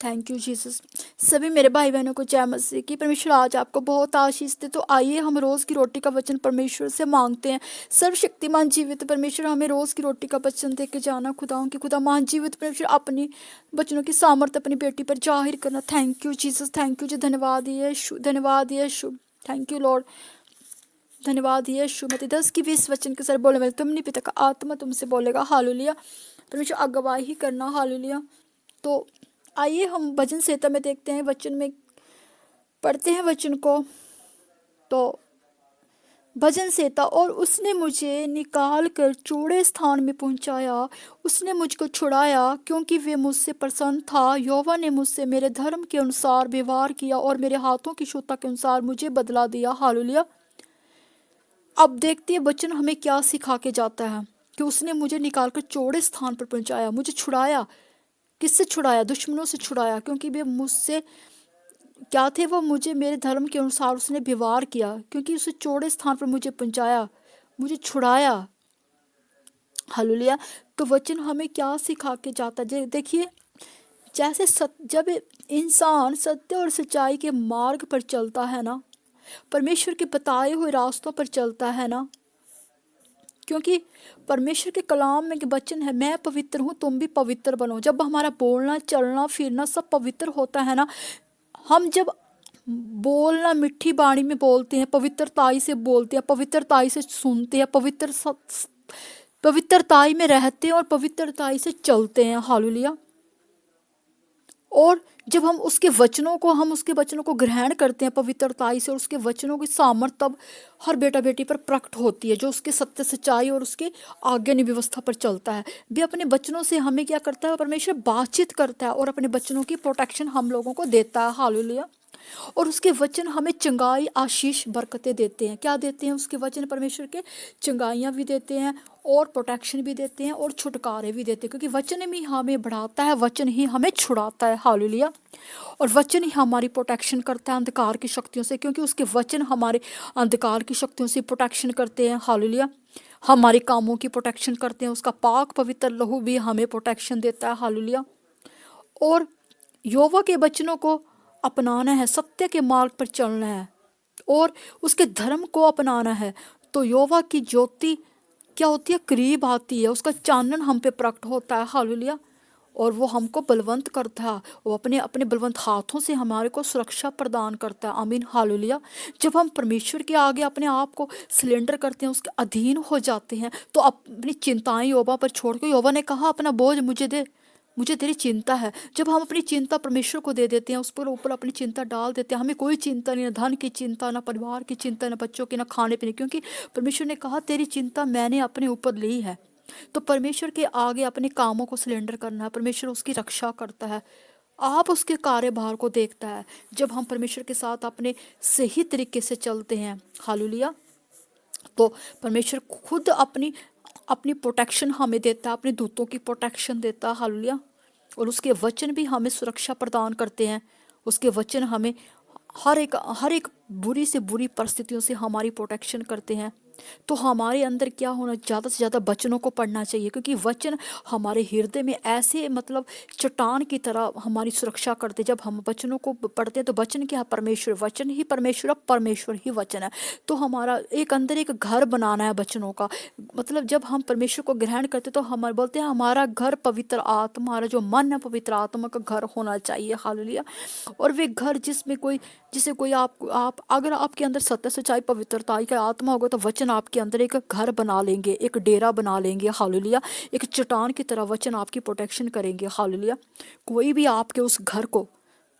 Thank you Jesus. सभी मेरे भाई बहनों को जय मसीह की। परमेश्वर आज आपको बहुत आशीष दे। तो आइए हम रोज़ की रोटी का वचन परमेश्वर से मांगते हैं। सर्वशक्तिमान जीवित परमेश्वर हमें रोज़ की रोटी का वचन दे के जाना। खुदाओं की खुदा मान जीवित परमेश्वर अपनी वचनों की सामर्थ्य अपनी बेटी पर जाहिर करना। Thank you Jesus, thank you ji. धन्यवाद यीशु, धन्यवाद यीशु, थैंक यू लॉर्ड, धन्यवाद यीशु। मत्ती 10:20 वचन के सर बोले वाले तुम नहीं पिता का आत्मा तुमसे बोलेगा। हालेलुया। परमेश्वर अगुवाई करना। हालेलुया। तो आइए हम भजन संहिता में देखते हैं, वचन में पढ़ते हैं वचन को। तो भजन संहिता, और उसने मुझे निकाल कर चौड़े स्थान में पहुंचाया, उसने मुझको छुड़ाया क्योंकि वे मुझसे प्रसन्न था। यहोवा ने मुझसे मेरे धर्म के अनुसार व्यवहार किया और मेरे हाथों की शुद्धता के अनुसार मुझे बदला दिया। हालेलुया। अब देखते हैं वचन हमें क्या सिखा के जाता है कि उसने मुझे निकाल कर चौड़े स्थान पर पहुंचाया, मुझे छुड़ाया। किससे छुड़ाया? दुश्मनों से छुड़ाया, क्योंकि वे मुझसे क्या थे, वो मुझे मेरे धर्म के अनुसार उसने व्यवहार किया, क्योंकि उसे चौड़े स्थान पर मुझे पहुंचाया, मुझे छुड़ाया। हालेलुया। तो वचन हमें क्या सिखा के जाता है? देखिए, जैसे जब इंसान सत्य और सच्चाई के मार्ग पर चलता है ना, परमेश्वर के बताए हुए रास्तों पर चलता है ना, क्योंकि परमेश्वर के कलाम में वचन है, मैं पवित्र हूँ तुम भी पवित्र बनो। जब हमारा बोलना चलना फिरना सब पवित्र होता है ना, हम जब बोलना मिठी बाणी में बोलते हैं, पवित्रताई से बोलते हैं, पवित्रताई से सुनते हैं, पवित्रताई में रहते हैं और पवित्रताई से चलते हैं। हालेलुया। और जब हम उसके वचनों को ग्रहण करते हैं पवित्रताई से, और उसके वचनों की सामर्थ तब हर बेटा बेटी पर प्रकट होती है, जो उसके सत्य सच्चाई और उसके आज्ञा व्यवस्था पर चलता है। भी अपने वचनों से हमें क्या करता है? परमेश्वर बातचीत करता है और अपने वचनों की प्रोटेक्शन हम लोगों को देता है। हालेलुया। और उसके वचन हमें चंगाई आशीष बरकतें देते हैं। क्या देते हैं उसके वचन? परमेश्वर के चंगाइयाँ भी देते हैं और प्रोटेक्शन भी देते हैं और छुटकारे भी देते हैं, क्योंकि वचन ही हमें बढ़ाता है, वचन ही हमें छुड़ाता है। हालेलुया। और वचन ही हमारी प्रोटेक्शन करता है अंधकार की शक्तियों से, क्योंकि उसके वचन हमारे अंधकार की शक्तियों से प्रोटेक्शन करते हैं। हालेलुया। हमारे कामों की प्रोटेक्शन करते हैं। उसका पाक पवित्र लहू भी हमें प्रोटेक्शन देता है। हालेलुया। और यहोवा के वचनों को अपनाना है, सत्य के मार्ग पर चलना है और उसके धर्म को अपनाना है। तो यहोवा की ज्योति क्या होती है? करीब आती है, उसका चानन हम पे प्रकट होता है। हालेलुया। और वो हमको बलवंत करता है, वो अपने अपने बलवंत हाथों से हमारे को सुरक्षा प्रदान करता है। आमीन। हालेलुया। जब हम परमेश्वर के आगे अपने आप को सिलेंडर करते हैं, उसके अधीन हो जाते हैं, तो अपनी चिंताएं यहोवा पर छोड़ के, यहोवा ने कहा अपना बोझ मुझे दे, मुझे तेरी चिंता है। जब हम अपनी चिंता परमेश्वर को दे देते हैं, उस पर ऊपर अपनी चिंता डाल देते हैं, हमें कोई चिंता नहीं, ना धन की चिंता, ना परिवार की चिंता, ना बच्चों की, ना खाने पीने, क्योंकि परमेश्वर ने कहा तेरी चिंता मैंने अपने ऊपर ली है। तो परमेश्वर के आगे अपने कामों को सिलेंडर करना है। परमेश्वर उसकी रक्षा करता है, आप उसके कार्यभार को देखता है। जब हम परमेश्वर के साथ अपने सही तरीके से चलते हैं, हालेलुया, तो परमेश्वर खुद अपनी अपनी प्रोटेक्शन हमें देता है, अपने दूतों की प्रोटेक्शन देता है। हालेलुया। और उसके वचन भी हमें सुरक्षा प्रदान करते हैं। उसके वचन हमें हर एक बुरी से बुरी परिस्थितियों से हमारी प्रोटेक्शन करते हैं। तो हमारे अंदर क्या होना, ज़्यादा से ज़्यादा वचनों को पढ़ना चाहिए, क्योंकि वचन हमारे हृदय में ऐसे मतलब चट्टान की तरह हमारी सुरक्षा करते। जब हम वचनों को पढ़ते हैं तो वचन क्या है? परमेश्वर। वचन ही परमेश्वर है, परमेश्वर ही वचन है। तो हमारा एक अंदर एक घर बनाना है वचनों का। मतलब जब हम परमेश्वर को ग्रहण करते तो हम बोलते हैं हमारा घर पवित्र आत्मा, हमारा जो मन है पवित्र आत्मा का घर होना चाहिए। हालेलुया। और वे घर जिसमें कोई जिसे कोई आप अगर आपके अंदर सत्य सच्चाई पवित्रताई का आत्मा होगा, तो वचन आपके अंदर एक घर बना लेंगे, एक डेरा बना लेंगे। हालेलुया। एक चट्टान की तरह वचन आपकी प्रोटेक्शन करेंगे। हालेलुया। कोई भी आपके उस घर को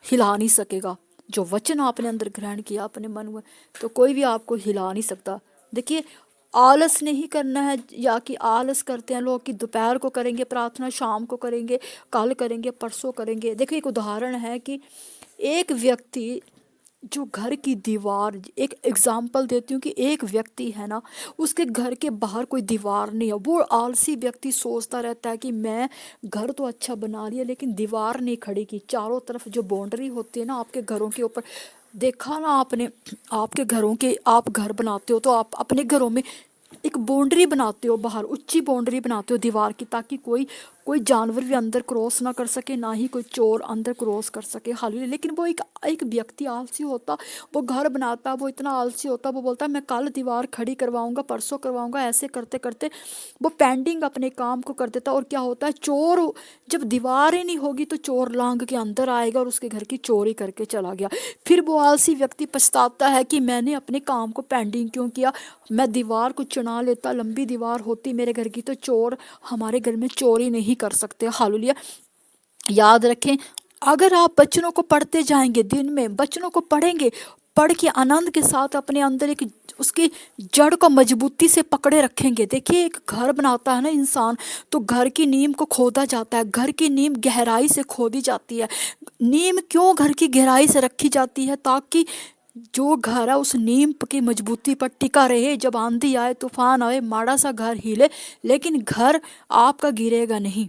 हिला नहीं सकेगा। जो वचन आपने अंदर ग्रहण किया अपने मन में, तो कोई भी आपको हिला नहीं सकता। देखिए, आलस नहीं करना है, या कि आलस करते हैं लोग कि दोपहर को करेंगे प्रार्थना, शाम को करेंगे, कल करेंगे, परसों करेंगे। देखिए, एक उदाहरण है कि एक व्यक्ति जो घर की दीवार, एक एग्जाम्पल देती हूँ कि एक व्यक्ति है ना, उसके घर के बाहर कोई दीवार नहीं है। वो आलसी व्यक्ति सोचता रहता है कि मैं घर तो अच्छा बना लिया लेकिन दीवार नहीं खड़ी की। चारों तरफ जो बाउंड्री होती है ना आपके घरों के ऊपर, देखा ना आपने, आपके घरों के आप घर बनाते हो तो आप अपने घरों में एक बाउंड्री बनाते हो, बाहर ऊंची बाउंड्री बनाते हो दीवार की, ताकि कोई कोई जानवर भी अंदर क्रॉस ना कर सके, ना ही कोई चोर अंदर क्रॉस कर सके। हालेलुया। लेकिन वो एक व्यक्ति आलसी होता, वो घर बनाता, वो इतना आलसी होता, वो बोलता मैं कल दीवार खड़ी करवाऊंगा, परसों करवाऊंगा, ऐसे करते करते वो पेंडिंग अपने काम को कर देता। और क्या होता है, चोर जब दीवार ही नहीं होगी तो चोर लांग के अंदर आएगा और उसके घर की चोरी करके चला गया। फिर वो आलसी व्यक्ति पछताता है कि मैंने अपने काम को पेंडिंग क्यों किया, मैं दीवार को चुना लेता, लंबी दीवार होती मेरे घर की तो चोर हमारे घर में चोरी नहीं कर सकते। हालेलुया। याद रखें, अगर आप वचनों को पढ़ते जाएंगे, दिन में वचनों को पढ़ेंगे, पढ़ के आनंद के साथ अपने अंदर एक उसकी जड़ को मजबूती से पकड़े रखेंगे। देखिए, एक घर बनाता है ना इंसान, तो घर की नींव को खोदा जाता है, घर की नींव गहराई से खोदी जाती है। नींव क्यों घर की गहराई से रखी जाती है, ताकि जो घर है उस नींव की मजबूती पर टिका रहे। जब आंधी आए, तूफान आए, माड़ा सा घर हिले, लेकिन घर आपका गिरेगा नहीं,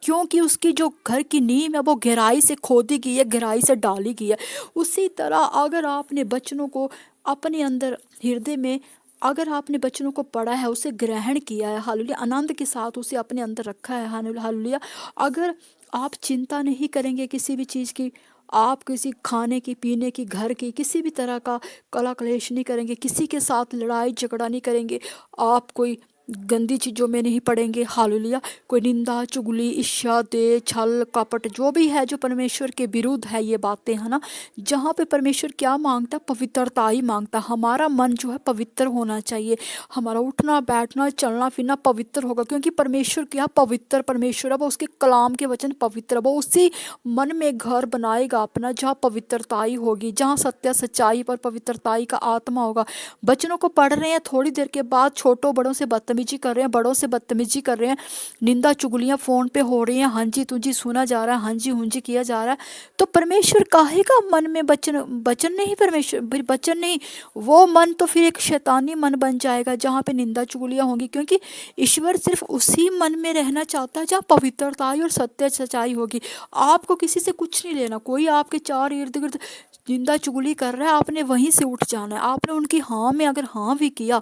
क्योंकि उसकी जो घर की नींव है वो गहराई से खोदी गई है, गहराई से डाली गई है। उसी तरह अगर आपने वचनों को अपने अंदर हृदय में, अगर आपने वचनों को पढ़ा है, उसे ग्रहण किया है, हालेलुया, आनंद के साथ उसे अपने अंदर रखा है, हालेलुया। अगर आप चिंता नहीं करेंगे किसी भी चीज़ की, आप किसी खाने की, पीने की, घर की, किसी भी तरह का कला कलेश नहीं करेंगे, किसी के साथ लड़ाई झगड़ा नहीं करेंगे, आप कोई गंदी चीज़ों में नहीं पड़ेंगे, हालेलुया, कोई निंदा, चुगली, ईर्ष्या, दे, छल, कपट, जो भी है जो परमेश्वर के विरुद्ध है ये बातें, है ना। जहाँ पे परमेश्वर क्या मांगता, पवित्रता ही मांगता। हमारा मन जो है पवित्र होना चाहिए, हमारा उठना बैठना चलना फिरना पवित्र होगा, क्योंकि परमेश्वर क्या पवित्र परमेश्वर है, वो उसके कलाम के वचन पवित्र, वो उसी मन में घर बनाएगा अपना जहाँ पवित्रताई होगी, जहाँ सत्य सच्चाई पर पवित्रताई का आत्मा होगा। बच्चों को पढ़ रहे हैं, थोड़ी देर के बाद छोटों बड़ों से बदतमीजी कर रहे हैं, बड़ों से बदतमीजी कर रहे हैं, निंदा चुगलियां फ़ोन पे हो रही हैं, हाँ जी तुझी सुना जा रहा है, हाँ जी हुंजी किया जा रहा है, तो परमेश्वर काहेगा मन में बचन बचन नहीं, परमेश्वर फिर बचन नहीं, वो मन तो फिर एक शैतानी मन बन जाएगा जहाँ पे निंदा चुगलियां होंगी, क्योंकि ईश्वर सिर्फ उसी मन में रहना चाहता है जहाँ पवित्रताई और सत्य सच्चाई होगी। आपको किसी से कुछ नहीं लेना, कोई आपके चार इर्द गिर्द निंदा चुगली कर रहा है, आपने वहीं से उठ जाना है। आपने उनकी हाँ में अगर हाँ भी किया,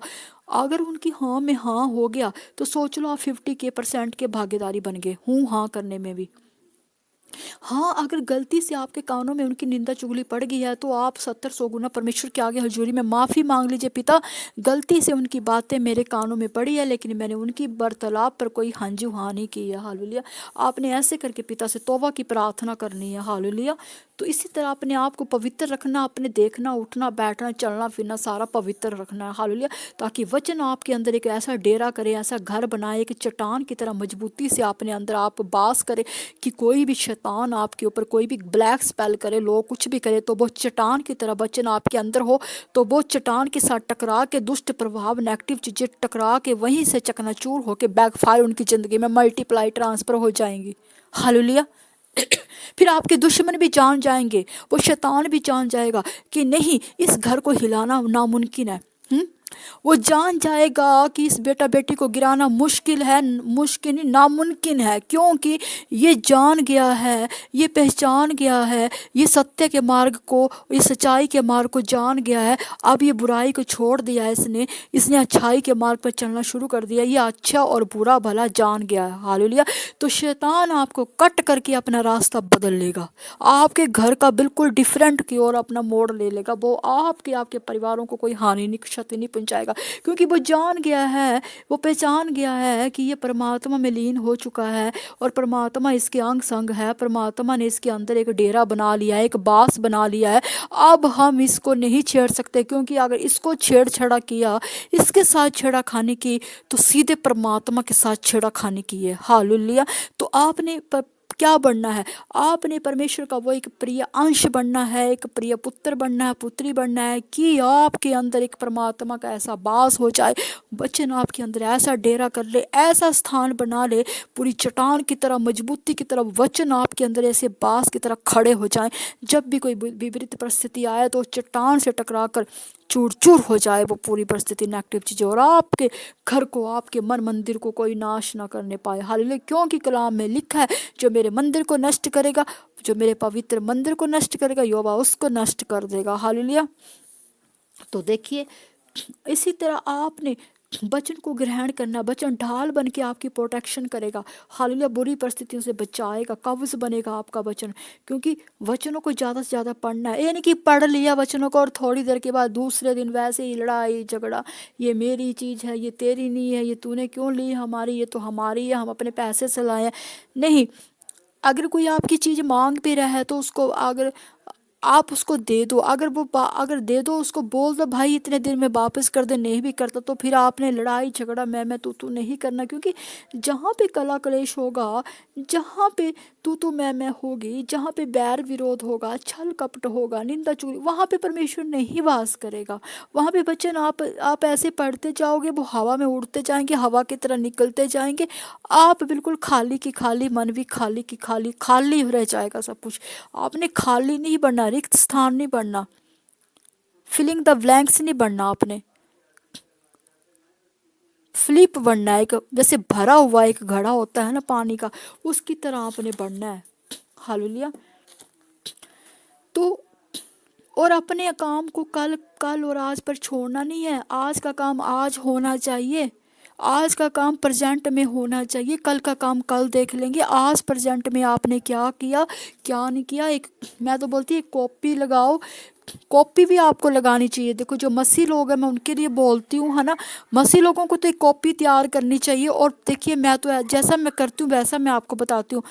अगर उनकी हाँ में हाँ हो गया, तो सोच लो आप 50% के भागीदारी बन गए हूँ हाँ करने में भी। हाँ, अगर गलती से आपके कानों में उनकी निंदा चुगली पड़ गई है, तो आप 70-100 गुना परमेश्वर के आगे हजूरी में माफ़ी मांग लीजिए, पिता गलती से उनकी बातें मेरे कानों में पड़ी है, लेकिन मैंने उनकी वार्तालाप पर कोई हांजी हाँ नहीं की है, हालेलुया। आपने ऐसे करके पिता से तौबा की प्रार्थना करनी है, हालेलुया। तो इसी तरह अपने आप को पवित्र रखना, अपने देखना उठना बैठना चलना फिरना सारा पवित्र रखना है, हालेलुया, ताकि वचन आपके अंदर एक ऐसा डेरा करे, ऐसा घर बनाए, एक चट्टान की तरह मजबूती से अपने अंदर आप बास करे, कि कोई भी शैतान आपके ऊपर कोई भी ब्लैक स्पेल करे, लोग कुछ भी करे, तो वो चट्टान की तरह वचन आपके अंदर हो, तो वो चट्टान के साथ टकरा के दुष्ट प्रभाव नेगेटिव चीज़ें टकरा के वहीं से चकनाचूर होके बैकफायर उनकी ज़िंदगी में मल्टीप्लाई ट्रांसफ़र हो जाएंगी, हालेलुया। फिर आपके दुश्मन भी जान जाएंगे, वो शैतान भी जान जाएगा कि नहीं, इस घर को हिलाना नामुमकिन है। वो जान जाएगा कि इस बेटा बेटी को गिराना मुश्किल है, मुश्किल नहीं नामुमकिन है, क्योंकि ये जान गया है, ये पहचान गया है, ये सत्य के मार्ग को, ये सच्चाई के मार्ग को जान गया है। अब ये बुराई को छोड़ दिया है इसने अच्छाई के मार्ग पर चलना शुरू कर दिया, ये अच्छा और बुरा भला जान गया है, हालेलुया। तो शैतान आपको कट करके अपना रास्ता बदल लेगा, आपके घर का बिल्कुल डिफरेंट की ओर अपना मोड़ ले लेगा, वो आपके परिवारों को कोई हानि नहीं, क्षति नहीं पहुंचाएगा, क्योंकि वो जान गया है, वो पहचान गया है कि ये परमात्मा में लीन हो चुका है और परमात्मा इसके अंग संग है, परमात्मा ने इसके अंदर एक डेरा बना लिया है, एक बास बना लिया है। अब हम इसको नहीं छेड़ सकते, क्योंकि अगर इसको छेड़छाड़ा किया, इसके साथ छेड़ा खाने की, तो सीधे परमात्मा के साथ छेड़ा खाने की है, हालेलुया। तो आपने क्या बनना है, आपने परमेश्वर का वो एक प्रिय अंश बनना है, एक प्रिय पुत्र बनना है, पुत्री बनना है, कि आपके अंदर एक परमात्मा का ऐसा बास हो जाए, वचन आपके अंदर ऐसा डेरा कर ले, ऐसा स्थान बना ले, पूरी चट्टान की तरह मजबूती की तरह वचन आपके अंदर ऐसे बास की तरह खड़े हो जाएं, जब भी कोई विपरीत परिस्थिति आए तो चट्टान से टकरा कर चूर चूर हो जाए वो पूरी परिस्थिति नेगेटिव चीज़ें, और आपके घर को, आपके मन मंदिर को कोई नाश ना करने पाए, हालेलुया। क्योंकि कलाम में लिखा है, जो मेरे मंदिर को नष्ट करेगा, जो मेरे पवित्र मंदिर को नष्ट करेगा, यहोवा उसको नष्ट कर देगा, हालेलुया। तो देखिए, इसी तरह आपने वचन को ग्रहण करना, वचन ढाल बन के आपकी प्रोटेक्शन करेगा। हालेलुया, बुरी परिस्थितियों से बचाएगा, कवच बनेगा आपका वचन। क्योंकि वचनों को ज़्यादा से ज़्यादा पढ़ना है। ये नहीं कि पढ़ लिया वचनों को और थोड़ी देर के बाद दूसरे दिन वैसे ही लड़ाई झगड़ा, ये मेरी चीज़ है, ये तेरी नहीं है, ये तूने क्यों ली हमारी, ये तो हमारी है, हम अपने पैसे से लाए हैं। नहीं, अगर कोई आपकी चीज़ मांग भी रहा है तो उसको अगर आप उसको दे दो, अगर अगर दे दो उसको, बोल दो भाई इतने दिन में वापस कर दे, नहीं भी करता तो फिर आपने लड़ाई झगड़ा मैं तू नहीं करना। क्योंकि जहाँ पे कला कलेश होगा, जहाँ पे तू मैं होगी, जहाँ पे बैर विरोध होगा, छल कपट होगा, निंदा चुगली, वहाँ पे परमेश्वर नहीं वास करेगा। वहाँ पे वचन आप ऐसे पढ़ते जाओगे, वो हवा में उड़ते जाएंगे, हवा की तरह निकलते जाएंगे। आप बिल्कुल खाली की खाली, मन भी खाली की खाली, खाली रह जाएगा सब कुछ। आपने खाली नहीं बनना, रिक्त स्थान नहीं बनना, फिलिंग द ब्लैंक्स नहीं बनना, आपने फ्लिप बनना है। एक जैसे भरा हुआ एक घड़ा होता है ना पानी का, उसकी तरह आपने बनना है। हालेलुया। तो और अपने काम को कल कल और आज पर छोड़ना नहीं है। आज का काम आज होना चाहिए, आज का काम प्रेजेंट में होना चाहिए, कल का काम कल देख लेंगे। आज प्रेजेंट में आपने क्या किया क्या नहीं किया। एक मैं तो बोलती एक कॉपी लगाओ, कॉपी भी आपको लगानी चाहिए। देखो जो मसीह लोग हैं, मैं उनके लिए बोलती हूँ, है ना, मसीह लोगों को तो एक कॉपी तैयार करनी चाहिए। और देखिए मैं तो जैसा मैं करती हूँ वैसा मैं आपको बताती हूँ।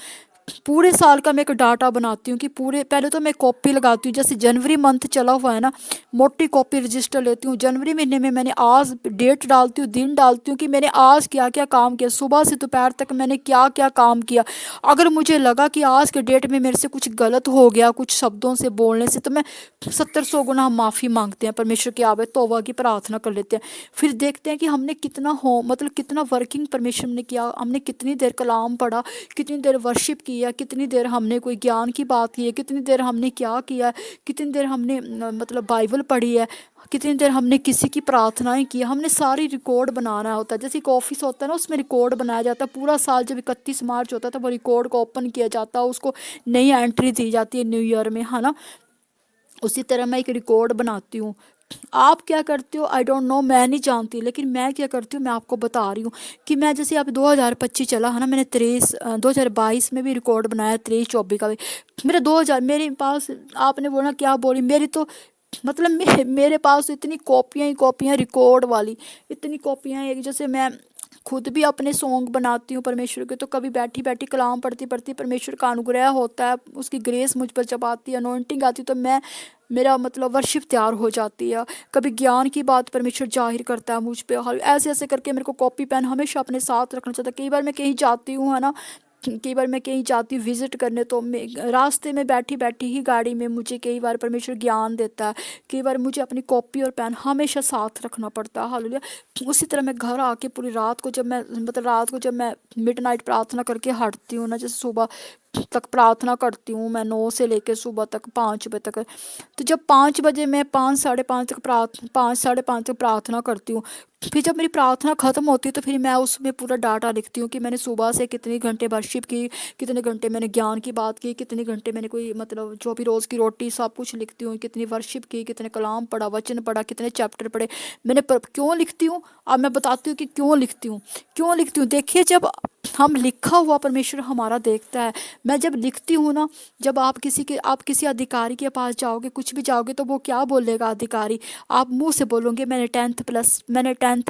पूरे साल का मैं एक डाटा बनाती हूँ कि पूरे, पहले तो मैं कॉपी लगाती हूँ। जैसे जनवरी मंथ चला हुआ है ना, मोटी कॉपी रजिस्टर लेती हूँ। जनवरी महीने में मैंने आज डेट डालती हूँ, दिन डालती हूँ कि मैंने आज क्या क्या काम किया, सुबह से दोपहर तक मैंने क्या क्या काम किया। अगर मुझे लगा कि आज के डेट में मेरे से कुछ गलत हो गया कुछ शब्दों से बोलने से, तो मैं 70-100 गुना माफ़ी मांगते हैं परमेश्वर की आगे, तौबा की प्रार्थना कर लेते हैं। फिर देखते हैं कि हमने कितना हो, मतलब कितना वर्किंग परमेश्वर ने किया, हमने कितनी देर कलाम पढ़ा, कितनी देर वर्शिप किया, कितनी देर हमने कोई ज्ञान की बात की है, कितनी देर हमने क्या किया, कितनी देर हमने मतलब बाइबल पढ़ी है, कितनी देर हमने किसी की प्रार्थनाएं की। हमने सारी रिकॉर्ड बनाना होता है। जैसे एक ऑफिस होता है ना, उसमें रिकॉर्ड बनाया जाता है पूरा साल। जब 31 मार्च होता है तो वो रिकॉर्ड को ओपन किया जाता है, उसको नई एंट्री दी जाती है न्यू ईयर में, है ना। उसी तरह मैं एक रिकॉर्ड बनाती हूँ। आप क्या करते हो आई डोंट नो, मैं नहीं जानती, लेकिन मैं क्या करती हूँ मैं आपको बता रही हूँ कि मैं जैसे अब 2025 चला है ना, मैंने 2022 में भी रिकॉर्ड बनाया, 23-24 का भी। मेरा 2000 मेरे पास, आपने बोला क्या बोली, मेरी तो मतलब मेरे पास तो इतनी कॉपियाँ ही कॉपियाँ रिकॉर्ड वाली, इतनी कॉपियाँ हैं। एक जैसे मैं खुद भी अपने सॉन्ग बनाती हूँ परमेश्वर के, तो कभी बैठी बैठी कलाम पढ़ती पढ़ती परमेश्वर का अनुग्रह होता है, उसकी ग्रेस मुझ पर जब आती है, अनॉइंटिंग आती है, तो मैं मेरा मतलब वर्शिप तैयार हो जाती है। कभी ज्ञान की बात परमेश्वर जाहिर करता है मुझ पे। ऐसे ऐसे करके मेरे को कॉपी पेन हमेशा अपने साथ रखना चाहिए। कई बार मैं कहीं जाती हूँ, है ना, कई बार मैं कहीं जाती हूँ विजिट करने, तो रास्ते में बैठी बैठी ही गाड़ी में मुझे कई बार परमेश्वर ज्ञान देता है। कई बार मुझे अपनी कॉपी और पेन हमेशा साथ रखना पड़ता है। हालेलुया। उसी तरह मैं घर आके पूरी रात को जब मैं मतलब रात को जब मैं मिडनाइट प्रार्थना करके हटती हूँ ना, जैसे सुबह तक प्रार्थना करती हूँ मैं, 9 से लेकर सुबह तक 5 बजे तक। तो जब 5 बजे मैं 5 साढ़े 5 तक 5 साढ़े 5 तक प्रार्थना करती हूँ। फिर जब मेरी प्रार्थना ख़त्म होती है तो फिर मैं उसमें पूरा डाटा लिखती हूँ कि मैंने सुबह से कितने घंटे वर्शिप की, कितने घंटे मैंने ज्ञान की बात की, कितने घंटे मैंने कोई मतलब जो भी रोज़ की रोटी सब कुछ लिखती हूँ, कितनी वर्शिप की, कितने कलाम पढ़ा, वचन पढ़ा, कितने चैप्टर पढ़े मैंने। क्यों लिखती हूँ, अब मैं बताती हूँ कि क्यों लिखती हूँ, क्यों लिखती हूँ। देखिए जब हम लिखा हुआ परमेश्वर हमारा देखता है। मैं जब लिखती हूँ ना, जब आप किसी अधिकारी के पास जाओगे, कुछ भी जाओगे, तो वो क्या बोलेगा अधिकारी, आप मुंह से बोलोगे मैंने 10th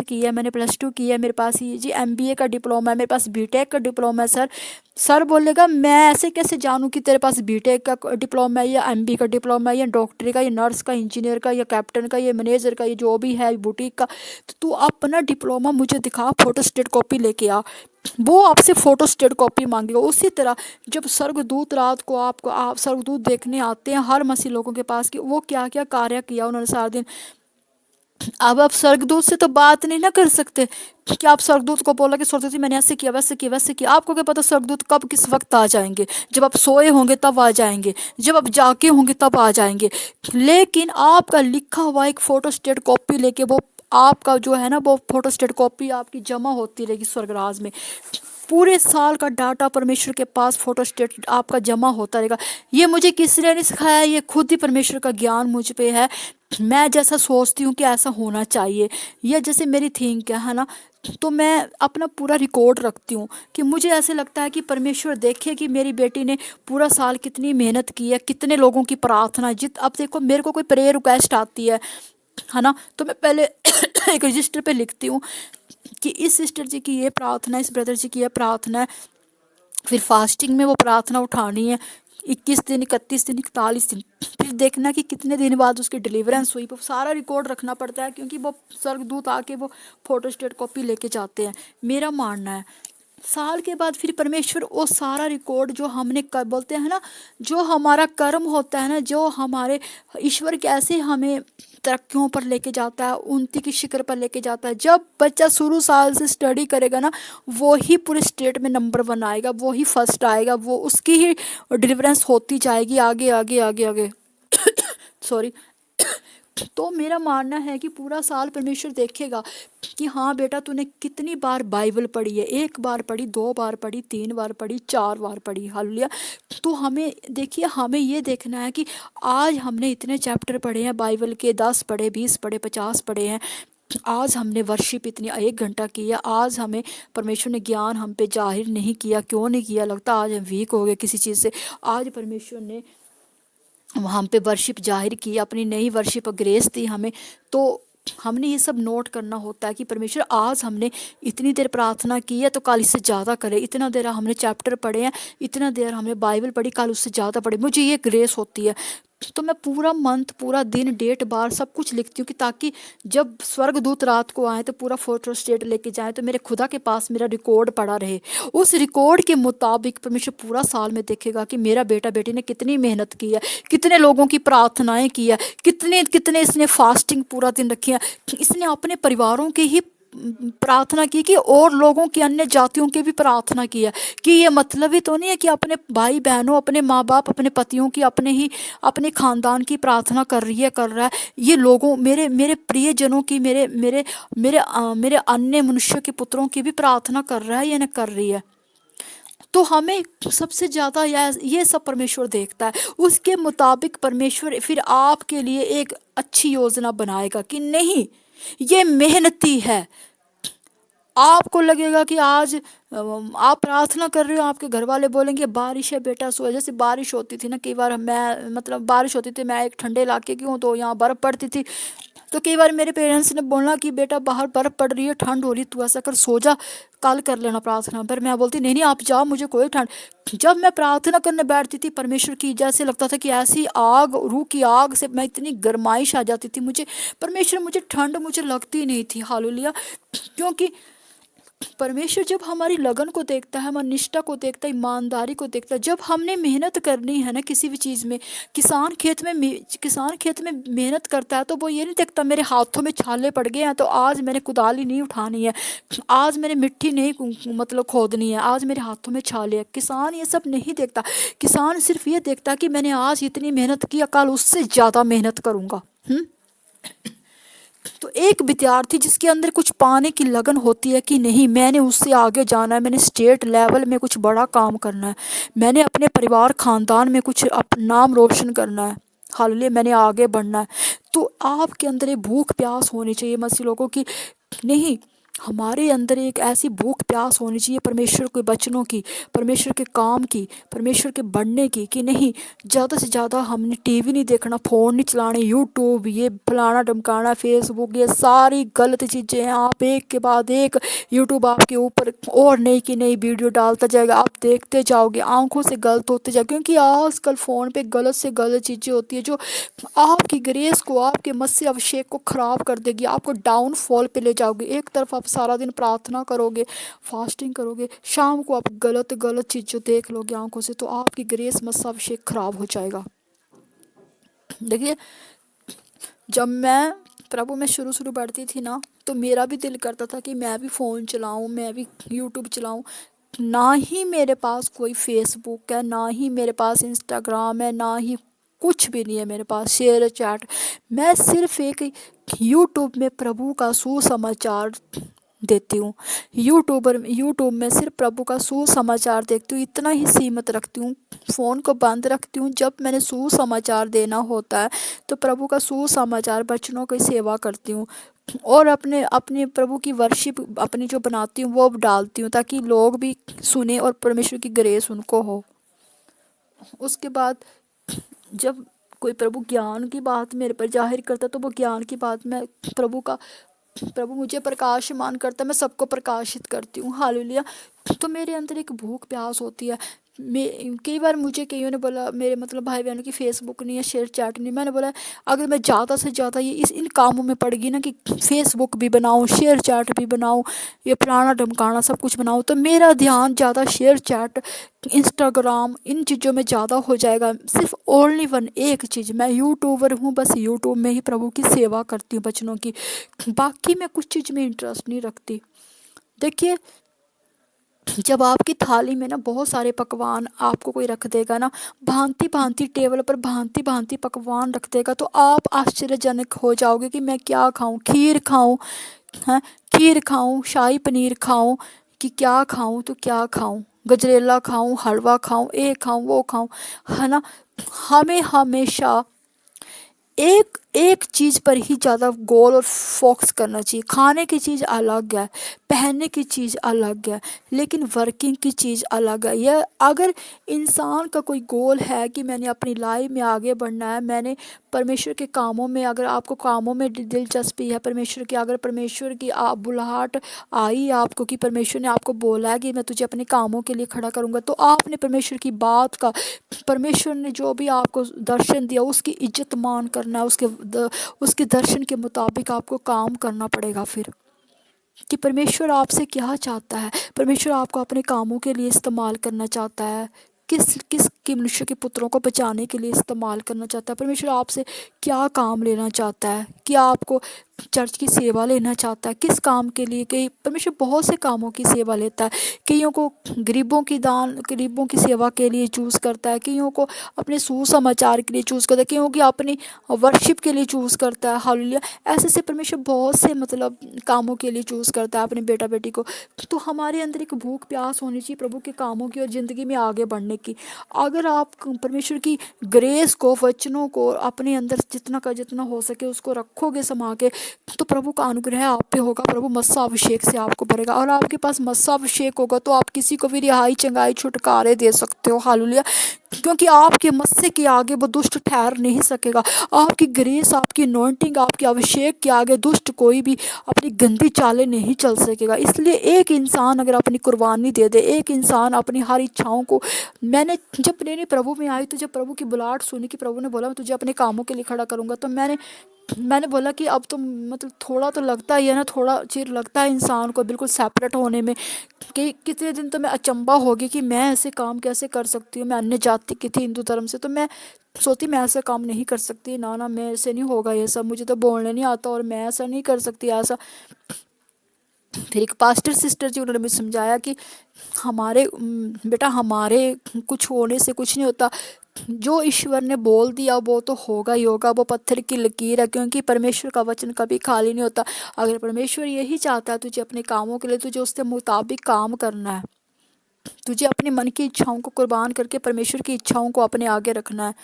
की है, मैंने +2 की है, मेरे पास ये जी MBA का डिप्लोमा है, मेरे पास BTech का डिप्लोमा है। सर बोलेगा मैं ऐसे कैसे जानूँ कि तेरे पास BTech का डिप्लोमा है या MBA का डिप्लोमा है या डॉक्टरी का या नर्स का, इंजीनियर का या कैप्टन का या मैनेजर का, या जो भी है बुटीक का। तो तू अपना डिप्लोमा मुझे दिखा, फोटोस्टेट कॉपी लेके आ। वो आपसे फोटोस्टेट कॉपी मांगेगा। उसी तरह जब स्वर्गदूत रात को आपको आप स्वर्गदूत देखने आते हैं हर मसीह लोगों के पास कि वो क्या क्या कार्य किया उन्होंने सारा दिन। अब आप स्वर्गदूत से तो बात नहीं ना कर सकते कि आप स्वर्गदूत को बोला कि स्वर्गदूत जी मैंने ऐसे किया वैसे किया वैसे किया। आपको क्या पता स्वर्गदूत कब किस वक्त आ जाएंगे, जब आप सोए होंगे तब आ जाएंगे, जब आप जाके होंगे तब आ जाएंगे। लेकिन आपका लिखा हुआ एक फोटोस्टेट कॉपी लेके वो आपका जो है ना, वो फोटोस्टेट कॉपी आपकी जमा होती रहेगी स्वर्गराज में। पूरे साल का डाटा परमेश्वर के पास फोटोस्टेट आपका जमा होता रहेगा। ये मुझे किसी ने नहीं सिखाया, ये खुद ही परमेश्वर का ज्ञान मुझ पे है। मैं जैसा सोचती हूँ कि ऐसा होना चाहिए, या जैसे मेरी थिंक है ना, तो मैं अपना पूरा रिकॉर्ड रखती हूँ कि मुझे ऐसे लगता है कि परमेश्वर देखे कि मेरी बेटी ने पूरा साल कितनी मेहनत की है, कितने लोगों की प्रार्थना। अब देखो मेरे को कोई प्रेयर रिक्वेस्ट आती है ना, तो मैं पहले एक रजिस्टर पे लिखती हूँ कि इस सिस्टर जी की ये प्रार्थना है, इस ब्रदर जी की ये प्रार्थना है। फिर फास्टिंग में वो प्रार्थना उठानी है, 21 दिन, 31 दिन, 41 दिन। फिर देखना कि कितने दिन बाद उसकी डिलीवरेंस हुई, वो सारा रिकॉर्ड रखना पड़ता है, क्योंकि वो स्वर्गदूत आके वो फोटोस्टेट कॉपी लेके जाते हैं। मेरा मानना है साल के बाद फिर परमेश्वर वो सारा रिकॉर्ड जो हमने कर बोलते हैं ना, जो हमारा कर्म होता है ना, जो हमारे ईश्वर कैसे हमें तरक्कियों पर लेके जाता है, उन्नति की शिखर पर लेके जाता है। जब बच्चा शुरू साल से स्टडी करेगा ना, वो ही पूरे स्टेट में नंबर 1 आएगा, वो ही फर्स्ट आएगा, वो उसकी ही डिलीवरेंस होती जाएगी आगे आगे आगे आगे। सॉरी। तो मेरा मानना है कि पूरा साल परमेश्वर देखेगा कि हाँ बेटा तूने कितनी बार बाइबल पढ़ी है, 1 बार पढ़ी, 2 बार पढ़ी, 3 बार पढ़ी, 4 बार पढ़ी। हालेलुया। तो हमें देखिए, हमें ये देखना है कि आज हमने इतने चैप्टर पढ़े हैं बाइबल के, 10 पढ़े, 20 पढ़े, 50 पढ़े हैं। आज हमने वर्शिप इतनी 1 घंटा की है। आज हमें परमेश्वर ने ज्ञान हम पे जाहिर नहीं किया। क्यों नहीं किया? लगता आज हम वीक हो गए किसी चीज़ से। आज परमेश्वर ने हम पे वर्शिप जाहिर की, अपनी नई वर्शिप ग्रेस दी हमें। तो हमने ये सब नोट करना होता है कि परमेश्वर आज हमने इतनी देर प्रार्थना की है तो कल इससे ज़्यादा करें। इतना देर हमने चैप्टर पढ़े हैं, इतना देर हमने बाइबल पढ़ी, कल उससे ज़्यादा पढ़े। मुझे ये ग्रेस होती है। तो मैं पूरा मंथ, पूरा दिन, डेट, बार सब कुछ लिखती हूँ कि ताकि जब स्वर्गदूत रात को आए तो पूरा फोटो स्टेट लेके जाए, तो मेरे खुदा के पास मेरा रिकॉर्ड पड़ा रहे। उस रिकॉर्ड के मुताबिक परमेश्वर पूरा साल में देखेगा कि मेरा बेटा बेटी ने कितनी मेहनत की है, कितने लोगों की प्रार्थनाएं की है, कितने कितने इसने फास्टिंग पूरा दिन रखी है, इसने अपने परिवारों के ही प्रार्थना की कि और लोगों की, अन्य जातियों की भी प्रार्थना की है। कि ये मतलब ही तो नहीं है कि अपने भाई बहनों, अपने माँ बाप, अपने पतियों की, अपने खानदान की प्रार्थना कर रही है, कर रहा है। ये लोगों, मेरे मेरे प्रियजनों की, मेरे मेरे मेरे मेरे अन्य मनुष्य के पुत्रों की भी प्रार्थना कर रहा है या नहीं कर रही है। तो हमें सबसे ज़्यादा ये सब परमेश्वर देखता है। उसके मुताबिक परमेश्वर फिर आपके लिए एक अच्छी योजना बनाएगा कि नहीं, ये मेहनती है। आपको लगेगा कि आज आप प्रार्थना कर रहे हो, आपके घर वाले बोलेंगे बारिश है बेटा सो। जैसे बारिश होती थी ना, कई बार मैं, मतलब बारिश होती थी, मैं एक ठंडे इलाके की हूँ तो यहाँ बर्फ़ पड़ती थी। तो कई बार मेरे पेरेंट्स ने बोलना कि बेटा बाहर बर्फ़ पड़ रही है, ठंड हो रही, तू ऐसा कर सो जा, कल कर लेना प्रार्थना। पर मैं बोलती नहीं नहीं आप जाओ, मुझे कोई ठंड। जब मैं प्रार्थना करने बैठती थी परमेश्वर की, जैसे लगता था कि ऐसी आग, रूह की आग से मैं इतनी गर्माइश आ जाती थी मुझे। परमेश्वर, मुझे ठंड मुझे लगती नहीं थी। हालेलुया। क्योंकि परमेश्वर जब हमारी लगन को देखता है, हमारी निष्ठा को देखता है, ईमानदारी को देखता है। जब हमने मेहनत करनी है ना किसी भी चीज़ में, किसान खेत में मेहनत करता है तो वो ये नहीं देखता मेरे हाथों में छाले पड़ गए हैं तो आज मैंने कुदाली नहीं उठानी है, आज मैंने मिट्टी नहीं मतलब खोदनी है, आज मेरे हाथों में छाले है। किसान ये सब नहीं देखता। किसान सिर्फ ये देखता कि मैंने आज इतनी मेहनत की, कल उससे ज़्यादा मेहनत करूँगा। तो एक विद्यार्थी जिसके अंदर कुछ पाने की लगन होती है कि नहीं, मैंने उससे आगे जाना है, मैंने स्टेट लेवल में कुछ बड़ा काम करना है, मैंने अपने परिवार खानदान में कुछ नाम रोशन करना है, हालेलुया, मैंने आगे बढ़ना है। तो आपके अंदर एक भूख प्यास होनी चाहिए मसीह लोगों की। नहीं, हमारे अंदर एक ऐसी भूख प्यास होनी चाहिए परमेश्वर के वचनों की, परमेश्वर के काम की, परमेश्वर के बढ़ने की। कि नहीं, ज़्यादा से ज़्यादा हमने टीवी नहीं देखना, फ़ोन नहीं चलाने, यूट्यूब, ये फलाना ढमकाना, फेसबुक, ये सारी गलत चीज़ें हैं। आप एक के बाद एक यूट्यूब आपके ऊपर और नई की नई वीडियो डालता जाएगा, आप देखते जाओगे, आंखों से गलत होते जाएगा। क्योंकि आजकल फ़ोन पे गलत से गलत चीज़ें होती है जो आपकी ग्रेस को, आपके मसीह अभिषेक को ख़राब कर देगी, आपको डाउनफॉल पे ले जाओगे। एक तरफ आप सारा दिन प्रार्थना करोगे, फास्टिंग करोगे, शाम को आप गलत गलत चीज़ देख लोगे आंखों से, तो आपकी ग्रेस मसीह अभिषेक ख़राब हो जाएगा। देखिए, जब मैं प्रभु में शुरू शुरू बढ़ती थी ना, तो मेरा भी दिल करता था कि मैं भी फ़ोन चलाऊं, मैं भी यूट्यूब चलाऊं। ना ही मेरे पास कोई फेसबुक है, ना ही मेरे पास इंस्टाग्राम है, ना ही कुछ भी नहीं है मेरे पास शेयर चैट। मैं सिर्फ एक यूट्यूब में प्रभु का सुसमाचार देती हूँ। यूट्यूब में सिर्फ प्रभु का सुसमाचार देखती हूँ, इतना ही सीमित रखती हूँ। फ़ोन को बंद रखती हूँ। जब मैंने सुसमाचार देना होता है तो प्रभु का सुसमाचार वचनों की सेवा करती हूँ, और अपने अपने प्रभु की वर्शिप अपनी जो बनाती हूँ वो डालती हूँ, ताकि लोग भी सुने और परमेश्वर की ग्रेस उनको हो। उसके बाद जब कोई प्रभु ज्ञान की बात मेरे पर जाहिर करता तो वो ज्ञान की बात मैं प्रभु मुझे प्रकाशमान करता, मैं सबको प्रकाशित करती हूँ। हालेलुया। तो मेरे अंदर एक भूख प्यास होती है। मैं कई बार मुझे कईयों ने बोला, मेरे मतलब भाई बहनों की फेसबुक नहीं है, शेयर चैट नहीं। मैंने बोला अगर मैं ज़्यादा से ज़्यादा ये इन कामों में पड़ गई ना कि फेसबुक भी बनाऊँ, शेयर चैट भी बनाऊँ, ये फलाना ढमकाना सब कुछ बनाऊँ, तो मेरा ध्यान ज़्यादा शेयर चैट, इंस्टाग्राम, इन चीज़ों में ज़्यादा हो जाएगा। सिर्फ ओनली वन एक चीज़, मैं यूट्यूबर हूँ, बस यूट्यूब में ही प्रभु की सेवा करती हूँ बचनों की। बाकी मैं कुछ चीज़ में इंटरेस्ट नहीं रखती। देखिए, जब आपकी थाली में ना बहुत सारे पकवान आपको कोई रख देगा ना, भांति भांति टेबल पर भांति भांति पकवान रख देगा, तो आप आश्चर्यजनक हो जाओगे कि मैं क्या खाऊं, खीर खाऊं, हैं, खीर खाऊं, शाही पनीर खाऊं, कि क्या खाऊं तो क्या खाऊं, गजरेला खाऊं, हलवा खाऊं, ये खाऊं वो खाऊं, है ना। हमें हमेशा एक एक चीज़ पर ही ज़्यादा गोल और फोकस करना चाहिए। खाने की चीज़ अलग है, पहनने की चीज़ अलग है, लेकिन वर्किंग की चीज़ अलग है। यह अगर इंसान का कोई गोल है कि मैंने अपनी लाइफ में आगे बढ़ना है, मैंने परमेश्वर के कामों में, अगर आपको कामों में दिलचस्पी है परमेश्वर की, अगर परमेश्वर की बुलाहट आई आपको कि परमेश्वर ने आपको बोला है कि मैं तुझे अपने कामों के लिए खड़ा करूँगा, तो आपने परमेश्वर की बात का, परमेश्वर ने जो भी आपको दर्शन दिया उसकी इज्जत मान करना है, उसके दर्शन के मुताबिक आपको काम करना पड़ेगा। फिर कि परमेश्वर आपसे क्या चाहता है, परमेश्वर आपको अपने कामों के लिए इस्तेमाल करना चाहता है, किस किस कि मनुष्य के पुत्रों को बचाने के लिए इस्तेमाल करना चाहता है, परमेश्वर आपसे क्या काम लेना चाहता है, क्या आपको चर्च की सेवा लेना चाहता है, किस काम के लिए। कई परमेश्वर बहुत से कामों की सेवा लेता है, कईयों को गरीबों की सेवा के लिए चूज़ करता है, कईयों को अपने सुसमाचार के लिए चूज़ करता है, कईयों की अपनी वर्शिप के लिए चूज़ करता है। हालेलुया। ऐसे से परमेश्वर बहुत से मतलब कामों के लिए चूज़ करता है अपने बेटा बेटी को। तो हमारे अंदर एक भूख प्यास होनी चाहिए प्रभु के कामों की और ज़िंदगी में आगे बढ़ने की। अगर आप परमेश्वर की ग्रेस को, वचनों को अपने अंदर जितना का जितना हो सके उसको रखोगे समा के, तो प्रभु का अनुग्रह आप पे होगा, प्रभु मस्सा अभिषेक से आपको भरेगा। और आपके पास मस्सा अभिषेक होगा तो आप किसी को भी रिहाई, चंगाई, छुटकारे दे सकते हो। हालेलुया। क्योंकि आपके मस्से के आगे वो दुष्ट ठहर नहीं सकेगा। आपकी ग्रेस, आपकी अनॉइंटिंग, आपके अभिषेक के आगे दुष्ट कोई भी अपनी गंदी चालें नहीं चल सकेगा। इसलिए एक इंसान अगर अपनी कुर्बानी दे दे, एक इंसान अपनी हर इच्छाओं को, मैंने जब मैंने प्रभु में आई, तो जब प्रभु की बुलाहट सुनी कि प्रभु ने बोला मैं तुझे अपने कामों के लिए खड़ा करूंगा, तो मैंने बोला कि अब तो मतलब थोड़ा तो लगता ही है ना, थोड़ा चिर लगता है इंसान को बिल्कुल सेपरेट होने में, कि कितने दिन तो मैं अचंभा हो गई कि मैं ऐसे काम कैसे कर सकती हूँ। मैं अन्य जाति की थी, हिंदू धर्म से, तो मैं सोचती मैं ऐसा काम नहीं कर सकती, ना ना मैं ऐसे नहीं होगा ये सब, मुझे तो बोलने नहीं आता और मैं ऐसा नहीं कर सकती ऐसा। फिर एक पास्टर सिस्टर जी, उन्होंने मुझे समझाया कि बेटा हमारे कुछ होने से कुछ नहीं होता, जो ईश्वर ने बोल दिया वो तो होगा ही होगा, वो पत्थर की लकीर है, क्योंकि परमेश्वर का वचन कभी खाली नहीं होता। अगर परमेश्वर यही चाहता है तुझे अपने कामों के लिए, तुझे उसके मुताबिक काम करना है, तुझे अपने मन की इच्छाओं को कुर्बान करके परमेश्वर की इच्छाओं को अपने आगे रखना है।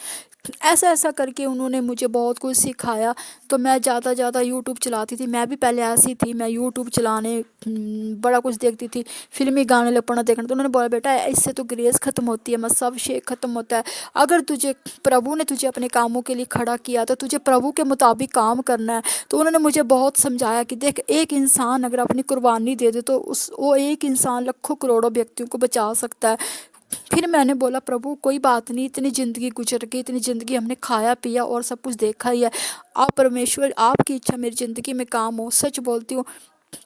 ऐसा ऐसा करके उन्होंने मुझे बहुत कुछ सिखाया। तो मैं ज़्यादा यूट्यूब चलाती थी, मैं भी पहले ऐसी थी, मैं यूट्यूब चलाने बड़ा कुछ देखती थी, फिल्मी गाने लपड़ना देखना। तो उन्होंने बोला बेटा इससे तो ग्रेस ख़त्म होती है, मस्सा अभिषेक ख़त्म होता है। अगर तुझे प्रभु ने तुझे अपने कामों के लिए खड़ा किया तो तुझे प्रभु के मुताबिक काम करना है। तो उन्होंने मुझे बहुत समझाया कि देख, एक इंसान अगर अपनी कुर्बानी दे दे तो वो एक इंसान लाखों करोड़ों व्यक्तियों को बचा सकता है। फिर मैंने बोला प्रभु कोई बात नहीं, इतनी ज़िंदगी गुजर गई, इतनी ज़िंदगी हमने खाया पिया और सब कुछ देखा ही है, आप परमेश्वर आपकी इच्छा मेरी ज़िंदगी में काम हो। सच बोलती हूँ,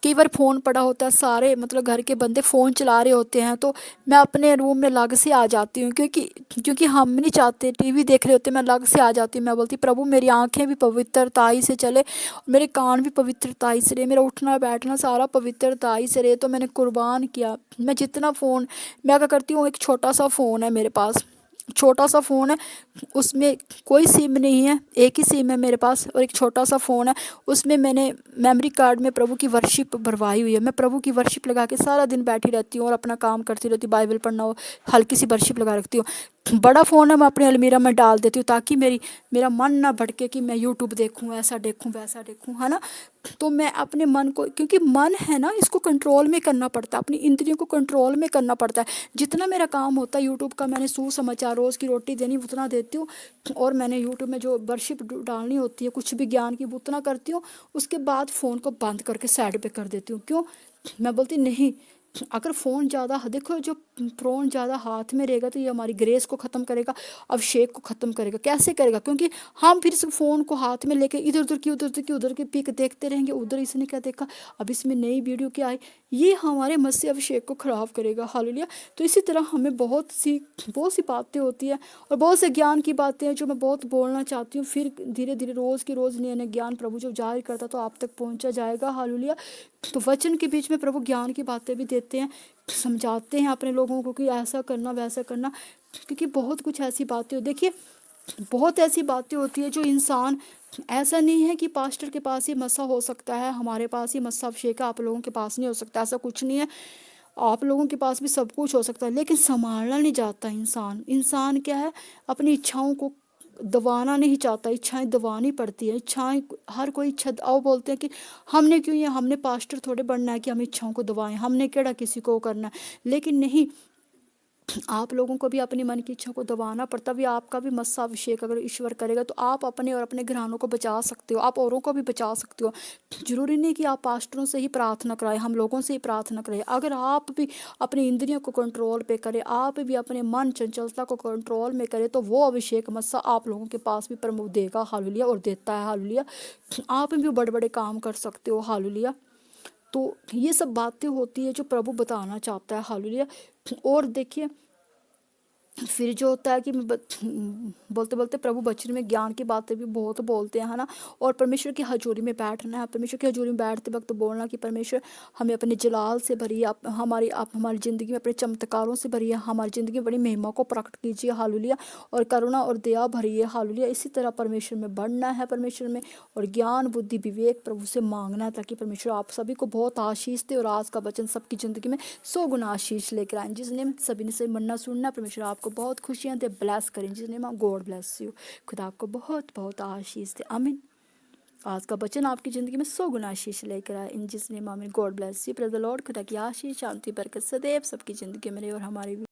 कई बार फ़ोन पड़ा होता है, सारे मतलब घर के बंदे फ़ोन चला रहे होते हैं, तो मैं अपने रूम में अलग से आ जाती हूँ, क्योंकि हम नहीं चाहते, टीवी देख रहे होते मैं अलग से आ जाती हूँ। मैं बोलती प्रभु मेरी आंखें भी पवित्रताई से चले, मेरे कान भी पवित्रताई से रहे, मेरा उठना बैठना सारा पवित्रताई से रहे। तो मैंने कुर्बान किया। मैं जितना फ़ोन, मैं क्या करती हूँ, एक छोटा सा फ़ोन है मेरे पास, छोटा सा फ़ोन है, उसमें कोई सिम नहीं है, एक ही सिम है मेरे पास और एक छोटा सा फ़ोन है। उसमें मैंने मेमोरी कार्ड में प्रभु की वर्शिप भरवाई हुई है। मैं प्रभु की वर्शिप लगा के सारा दिन बैठी रहती हूँ और अपना काम करती रहती हूँ, बाइबल पढ़ना हो, हल्की सी वर्शिप लगा रखती हूँ। बड़ा फ़ोन है मैं अपने अलमीरा में डाल देती हूँ ताकि मेरा मन ना भटके कि मैं यूट्यूब देखूँ, ऐसा देखूँ, वैसा देखूँ, है ना। तो मैं अपने मन को, क्योंकि मन है ना, इसको कंट्रोल में करना पड़ता है, अपनी इंद्रियों को कंट्रोल में करना पड़ता है। जितना मेरा काम होता है यूट्यूब का, मैंने सुसमाचार, रोज़ की रोटी देनी, उतना देती हूँ। और मैंने यूट्यूब में जो वर्शिप डालनी होती है, कुछ भी ज्ञान की, उतना करती हूँ। उसके बाद फ़ोन को बंद करके साइड पे कर देती हूँ। क्यों? मैं बोलती नहीं, अगर फ़ोन ज़्यादा, देखो जो फ़ोन ज़्यादा हाथ में रहेगा तो ये हमारी ग्रेस को ख़त्म करेगा, अभिषेक को ख़त्म करेगा। कैसे करेगा? क्योंकि हम फिर इस फ़ोन को हाथ में लेके इधर की पिक देखते रहेंगे, उधर इसने क्या देखा, अब इसमें नई वीडियो क्या आई, ये हमारे मसीह अभिषेक को ख़राब करेगा। हालेलुया। तो इसी तरह हमें बहुत सी बातें होती हैं और बहुत से ज्ञान की बातें हैं जो मैं बहुत बोलना चाहती हूँ। फिर धीरे धीरे रोज़ की रोज़ नए नए ज्ञान प्रभु जब जाहिर करता तो आप तक पहुँचा जाएगा। हालेलुया। तो वचन के बीच में प्रभु ज्ञान की बातें भी देते हैं, समझाते हैं अपने लोगों को कि ऐसा करना, वैसा करना। क्योंकि बहुत कुछ ऐसी बातें हो, देखिए बहुत ऐसी बातें होती है जो इंसान, ऐसा नहीं है कि पास्टर के पास ही मसा हो सकता है, हमारे पास ही मसा अभिषेक है, आप लोगों के पास नहीं हो सकता, ऐसा कुछ नहीं है। आप लोगों के पास भी सब कुछ हो सकता है, लेकिन संभालना नहीं चाहता इंसान। इंसान क्या है, अपनी इच्छाओं को दबाना नहीं चाहता, इच्छाएं दबानी पड़ती है। इच्छाएं, हर कोई इच्छा, आओ बोलते हैं कि हमने क्यों, ये हमने पास्टर थोड़े बनना है कि हम इच्छाओं को दबाएं, हमने केड़ा किसी को करना है। लेकिन नहीं, आप लोगों को भी अपने मन की इच्छा को दबाना पड़ता। भी आपका भी मस्सा अभिषेक अगर ईश्वर करेगा तो आप अपने और अपने घरानों को बचा सकते हो, आप औरों को भी बचा सकते हो। जरूरी नहीं कि आप पास्टरों से ही प्रार्थना कराएं, हम लोगों से ही प्रार्थना करें। अगर आप भी अपनी इंद्रियों को कंट्रोल पे करें, आप भी अपने मन चंचलता को कंट्रोल में करें, तो वो अभिषेक मस्सा आप लोगों के पास भी प्रभु देगा। हालेलुया। और देता है। हालेलुया। आप भी बड़े बड़े काम कर सकते हो। हालेलुया। तो ये सब बातें होती है जो प्रभु बताना चाहता है। हालेलुया। और देखिए, फिर जो होता है कि बोलते बोलते प्रभु वचन में ज्ञान की बातें भी बहुत बोलते हैं, है ना। और परमेश्वर की हजूरी में बैठना है, परमेश्वर की हजूरी में बैठते वक्त बोलना कि परमेश्वर हमें अपने जलाल से भरिए, आप हमारी ज़िंदगी में अपने चमत्कारों से भरिए, हमारी ज़िंदगी में बड़ी महिमा को प्रकट कीजिए। हालेलुया। और करुणा और दया भरिए। हालेलुया। इसी तरह परमेश्वर में बढ़ना है, परमेश्वर में, और ज्ञान बुद्धि विवेक प्रभु से मांगना है, ताकि परमेश्वर आप सभी को बहुत आशीष दे और आज का वचन सबकी ज़िंदगी में 100 गुना आशीष लेकर आए। जिसने सभी ने से मन्ना सुनना, परमेश्वर आपको बहुत खुशियाँ दे, ब्लेस करें। जिसने गॉड ब्लेस यू। खुदा आपको बहुत बहुत आशीष दे। आमीन। आज का वचन आपकी ज़िंदगी में 100 गुना आशीष लेकर आए। इन जिसने आमीन। God bless you. Praise the Lord. खुदा की आशीष, शांति, बरकत सदैव सबकी ज़िंदगी में रहे और हमारी भी